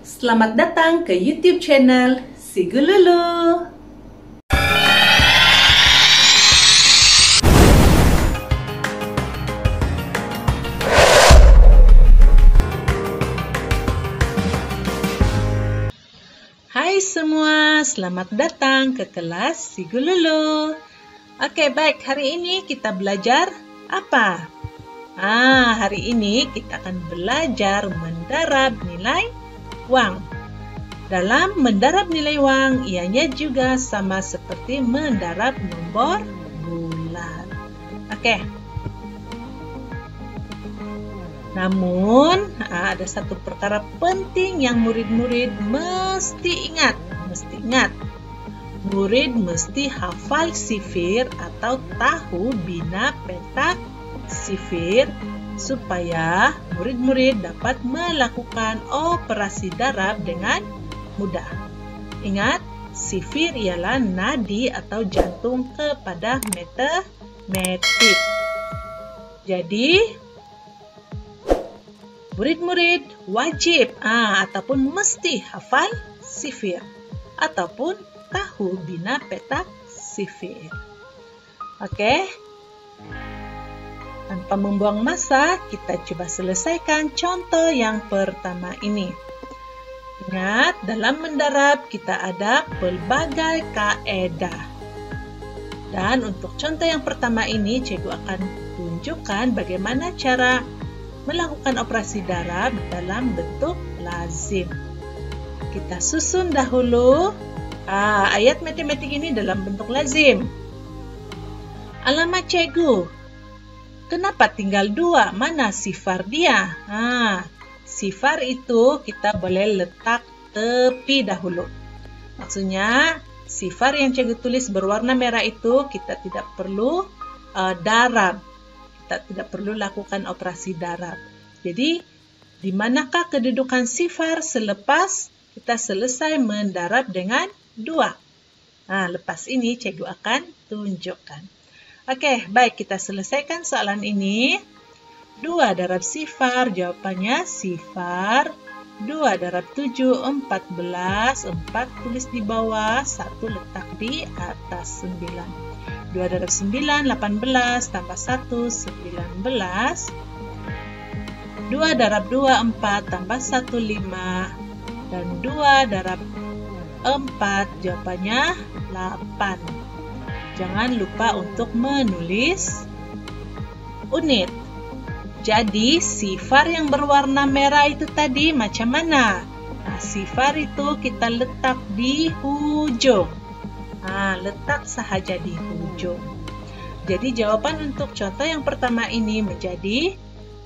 Selamat datang ke YouTube channel Sigululu. Hai semua, selamat datang ke kelas Sigululu. Oke, baik, hari ini kita belajar apa? Hari ini kita akan belajar mendarab nilai uang. Dalam mendarab nilai uang, ianya juga sama seperti mendarab nomor bulan. Oke. Namun, ada satu perkara penting yang murid-murid mesti ingat. Murid mesti hafal sifir atau tahu bina petak sifir supaya murid-murid dapat melakukan operasi darab dengan mudah. Ingat, sifir ialah nadi atau jantung kepada matematik. Jadi, murid-murid wajib ataupun mesti hafal sifir ataupun tahu bina petak sifir. Oke? Tanpa membuang masa, kita coba selesaikan contoh yang pertama ini. Ingat, dalam mendarab kita ada pelbagai kaedah. Dan untuk contoh yang pertama ini, cikgu akan tunjukkan bagaimana cara melakukan operasi darab dalam bentuk lazim. Kita susun dahulu ayat matematik ini dalam bentuk lazim. Alamat cikgu, kenapa tinggal 2? Mana sifar dia? Sifar itu kita boleh letak tepi dahulu. Maksudnya, sifar yang cikgu tulis berwarna merah itu kita tidak perlu darab. Kita tidak perlu lakukan operasi darab. Jadi, di manakah kedudukan sifar selepas kita selesai mendarab dengan 2? Lepas ini cikgu akan tunjukkan. Oke, baik, kita selesaikan soalan ini. 2 darab sifar, jawabannya sifar. 2 darab 7, 14. 4 tulis di bawah, 1 letak di atas 9. 2 darab 9, 18. Tambah 1, 19. 2 darab 2, 4. Tambah 1, 5. Dan 2 darab 4, jawabannya 8. Jangan lupa untuk menulis unit. Jadi, sifar yang berwarna merah itu tadi macam mana? Sifar itu kita letak di hujung. Letak sahaja di hujung. Jadi, jawaban untuk contoh yang pertama ini menjadi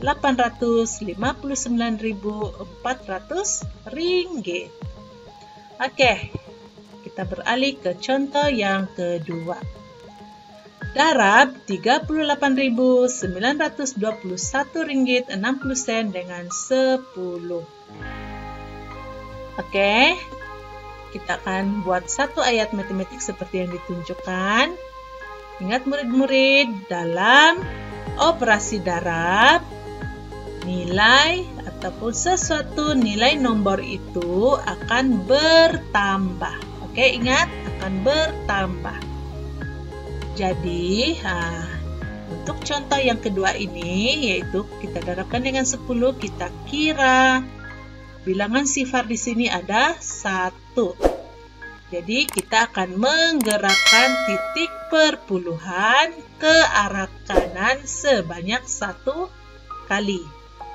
859.400 ringgit. Oke, kita beralih ke contoh yang kedua. Darab 38.921 ringgit 60 sen dengan 10. Oke, kita akan buat satu ayat matematik seperti yang ditunjukkan. Ingat murid-murid, dalam operasi darab, nilai ataupun sesuatu nilai nomor itu akan bertambah. Oke, ingat, akan bertambah. Jadi, untuk contoh yang kedua ini, yaitu kita darabkan dengan 10, kita kira bilangan sifar di sini ada 1. Jadi, kita akan menggerakkan titik perpuluhan ke arah kanan sebanyak 1 kali.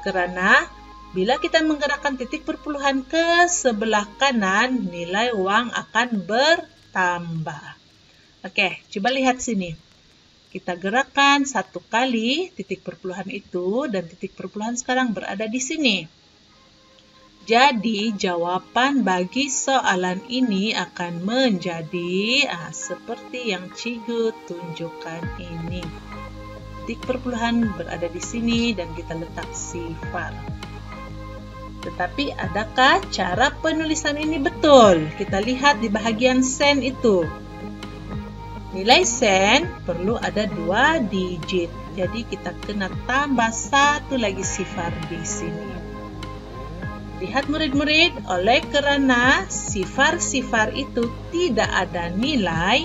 Karena bila kita menggerakkan titik perpuluhan ke sebelah kanan, nilai uang akan bertambah. Oke, coba lihat sini. Kita gerakkan 1 kali titik perpuluhan itu, dan titik perpuluhan sekarang berada di sini. Jadi, jawaban bagi soalan ini akan menjadi seperti yang cikgu tunjukkan ini. Titik perpuluhan berada di sini dan kita letak sifar. Tetapi, adakah cara penulisan ini betul? Kita lihat di bahagian sen itu. Nilai sen perlu ada 2 digit. Jadi kita kena tambah 1 lagi sifar di sini. Lihat murid-murid, oleh karena sifar-sifar itu tidak ada nilai,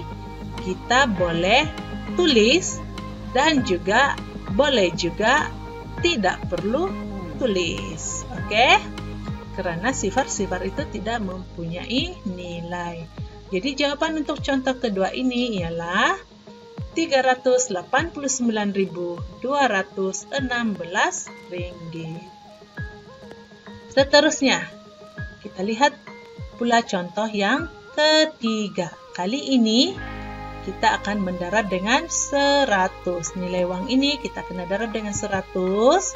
kita boleh tulis dan juga boleh juga tidak perlu tulis. Oke? Karena sifar-sifar itu tidak mempunyai nilai. Jadi jawaban untuk contoh kedua ini ialah 389.216 ringgit. Seterusnya, kita lihat pula contoh yang ketiga. Kali ini kita akan mendarat dengan 100. Nilai uang ini kita kena darat dengan 100.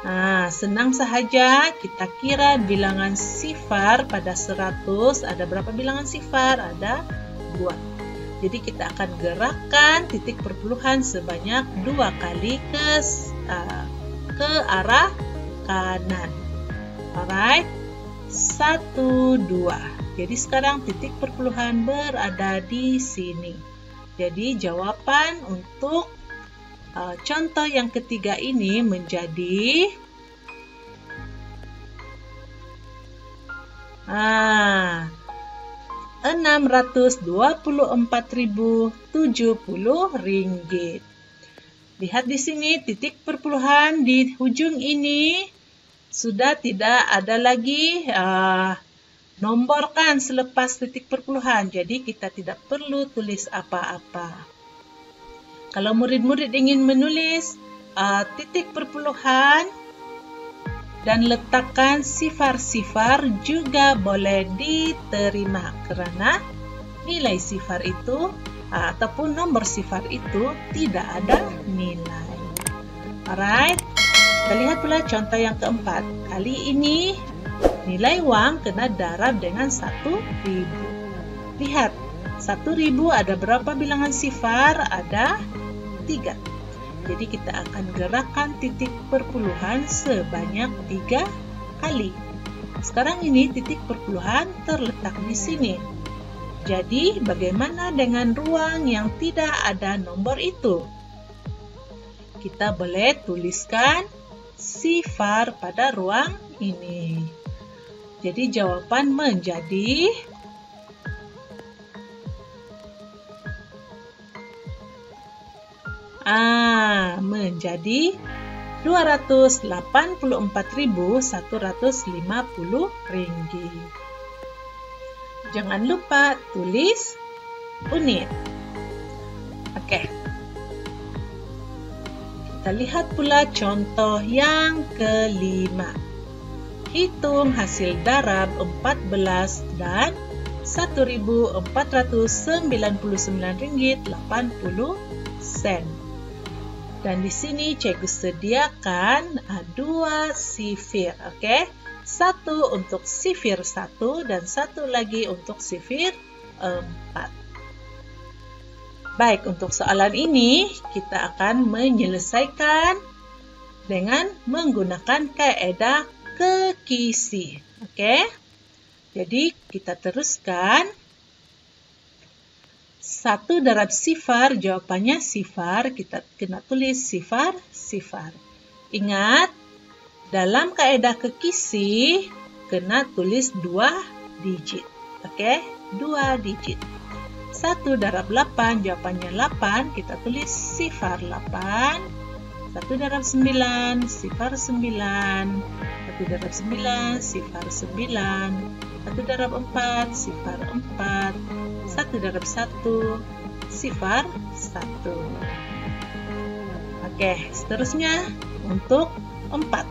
Nah, senang sahaja kita kira bilangan sifar pada 100. Ada berapa bilangan sifar? Ada 2. Jadi kita akan gerakkan titik perpuluhan sebanyak 2 kali ke arah kanan. Alright, 1, 2. Jadi sekarang titik perpuluhan berada di sini. Jadi jawaban untuk contoh yang ketiga ini menjadi 624.070 ringgit. Lihat di sini titik perpuluhan di ujung ini sudah tidak ada lagi nombor kan selepas titik perpuluhan. Jadi kita tidak perlu tulis apa-apa. Kalau murid-murid ingin menulis titik perpuluhan dan letakkan sifar-sifar juga boleh diterima karena nilai sifar itu ataupun nomor sifar itu tidak ada nilai. Alright, kita lihat pula contoh yang keempat. Kali ini nilai uang kena darab dengan 1.000. Lihat, 1.000 ada berapa bilangan sifar? Ada 3. Jadi kita akan gerakkan titik perpuluhan sebanyak 3 kali. Sekarang ini titik perpuluhan terletak di sini. Jadi bagaimana dengan ruang yang tidak ada nomor itu? Kita boleh tuliskan sifar pada ruang ini. Jadi jawaban menjadi menjadi 284.150 ringgit. Jangan lupa tulis unit. Oke. Kita lihat pula contoh yang kelima. Hitung hasil darab 14 dan 1.499 ringgit 80 sen. Dan di sini cikgu sediakan 2 sifir, oke? 1 untuk sifir 1 dan 1 lagi untuk sifir 4. Baik, untuk soalan ini kita akan menyelesaikan dengan menggunakan kaedah kekisi, oke? Jadi kita teruskan. 1 darab sifar, jawabannya sifar, kita kena tulis sifar, sifar. Ingat, dalam kaedah kekisi, kena tulis 2 digit. Oke, 2 digit. 1 darab 8, jawabannya 8, kita tulis sifar 8. 1 darab 9, sifar 9. 1 darab 9, sifar 9. 1 darab 4, sifar 4. 1 darab 1, sifar 1. Oke, seterusnya untuk 4.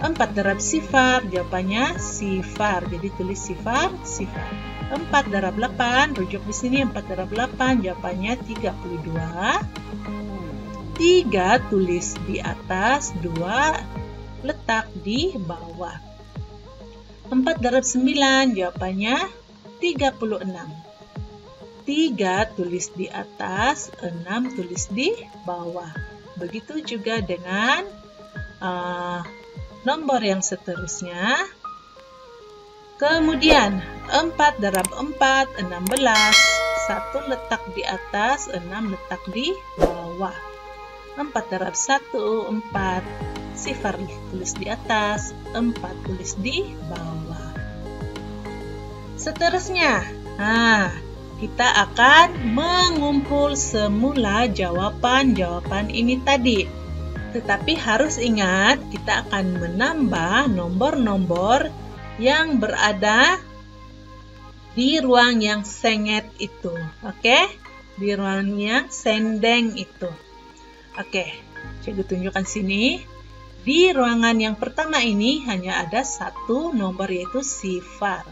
4 darab sifar, jawabannya sifar. Jadi tulis sifar, sifar. 4 darab 8, rujuk di sini 4 darab 8, jawabannya 32. 3 tulis di atas, 2 letak di bawah. 4 darab 9, jawabannya 36. 3 tulis di atas, 6 tulis di bawah. Begitu juga dengan nomor yang seterusnya. Kemudian 4 darab 4, 16. 1 letak di atas, 6 letak di bawah. 4 darab 1, 4. 0 tulis di atas, 4 tulis di bawah. Seterusnya, kita akan mengumpul semula jawaban-jawaban ini tadi. Tetapi harus ingat, kita akan menambah nomor-nomor yang berada di ruang yang sengit itu. Oke? Di ruang yang sendeng itu. Oke, cikgu tunjukkan sini. Di ruangan yang pertama ini hanya ada satu nomor, yaitu sifar.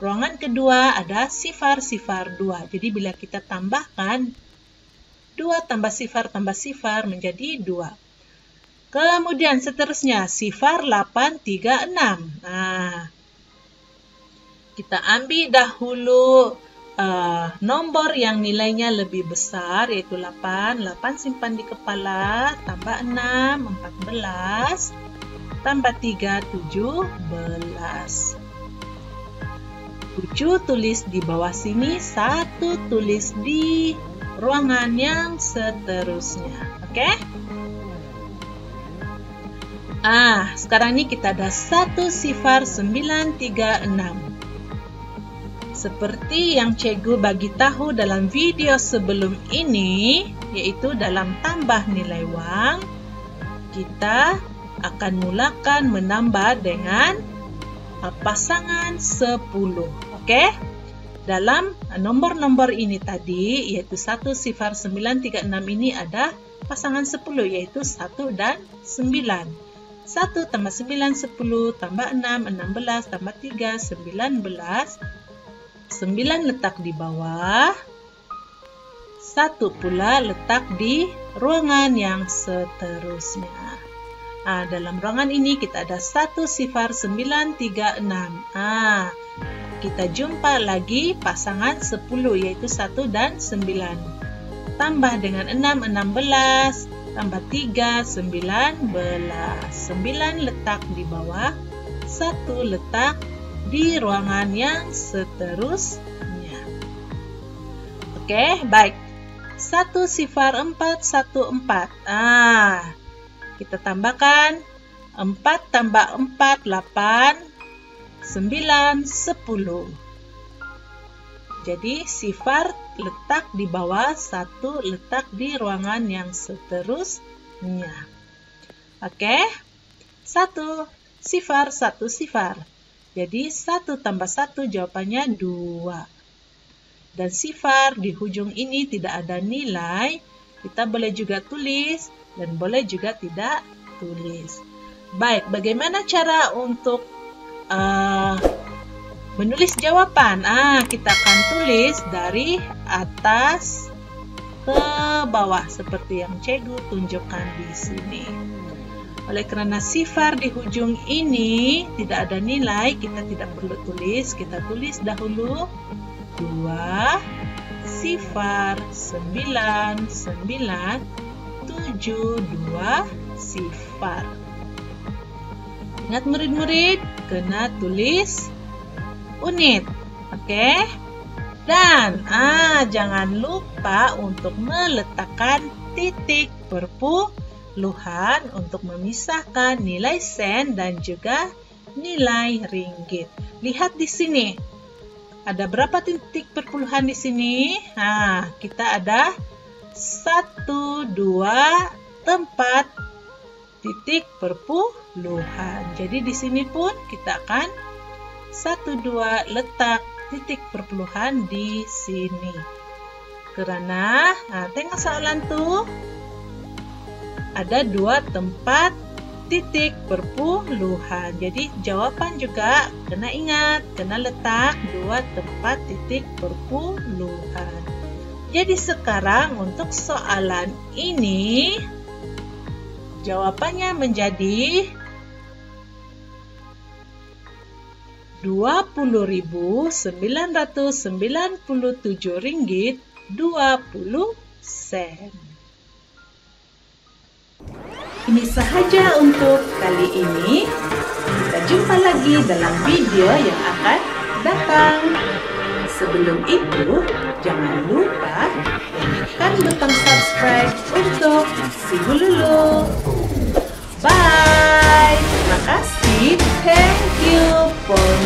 Ruangan kedua ada sifar-sifar 2. Jadi bila kita tambahkan 2 tambah sifar menjadi 2. Kemudian seterusnya sifar 8, 3, 6. Kita ambil dahulu nomor yang nilainya lebih besar, yaitu 8. 8 simpan di kepala, tambah 6, 14, tambah 3, 17. 7 tulis di bawah sini, 1 tulis di ruangan yang seterusnya. Oke? Sekarang ini kita ada 1 sifar 9, 3, 6. Seperti yang cikgu bagi tahu dalam video sebelum ini, yaitu dalam tambah nilai wang, kita akan mulakan menambah dengan pasangan 10. Oke? Dalam nomor-nomor ini tadi, yaitu 1 sifar 9, 3, 6 ini ada pasangan 10, yaitu 1 dan 9. 1 tambah 9, 10, tambah 6, 16, tambah 3, 19. 9 letak di bawah, 1 pula letak di ruangan yang seterusnya. Dalam ruangan ini kita ada 1 sifar 9, 3, 6. Kita jumpa lagi pasangan 10, yaitu 1 dan 9. Tambah dengan 6, 16. Tambah 3, 19. 9 letak di bawah, 1 letak di ruangan yang seterusnya. Oke, baik. 1 sifar 4, 1, 4. Kita tambahkan 4 tambah 4, 8, 9, 10. Jadi sifar letak di bawah, 1 letak di ruangan yang seterusnya. Oke, 1 sifar, 1 sifar. Jadi 1 tambah 1 jawabannya 2. Dan sifar di ujung ini tidak ada nilai. Kita boleh juga tulis dan boleh juga tidak tulis. Baik, bagaimana cara untuk menulis jawaban? Kita akan tulis dari atas ke bawah seperti yang cikgu tunjukkan di sini. Oleh karena sifar di ujung ini tidak ada nilai, kita tidak perlu tulis. Kita tulis dahulu 2 sifar 9, 9, 7, 2 sifar. Ingat murid-murid, kena tulis unit. Oke? Dan jangan lupa untuk meletakkan titik perpuluhan untuk memisahkan nilai sen dan juga nilai ringgit. Lihat di sini. Ada berapa titik perpuluhan di sini? Kita ada 1, 2, tempat titik perpuluhan. Jadi di sini pun kita akan 1, 2 letak titik perpuluhan di sini. Karena tengok soalan tuh ada 2 tempat titik perpuluhan. Jadi jawaban juga kena ingat, kena letak 2 tempat titik perpuluhan. Jadi sekarang untuk soalan ini jawabannya menjadi 20.997 ringgit 20 sen. Ini sahaja untuk kali ini. Kita jumpa lagi dalam video yang akan datang. Sebelum itu, jangan lupa tekan butang subscribe untuk si Bululu. Bye. Terima kasih. Thank you for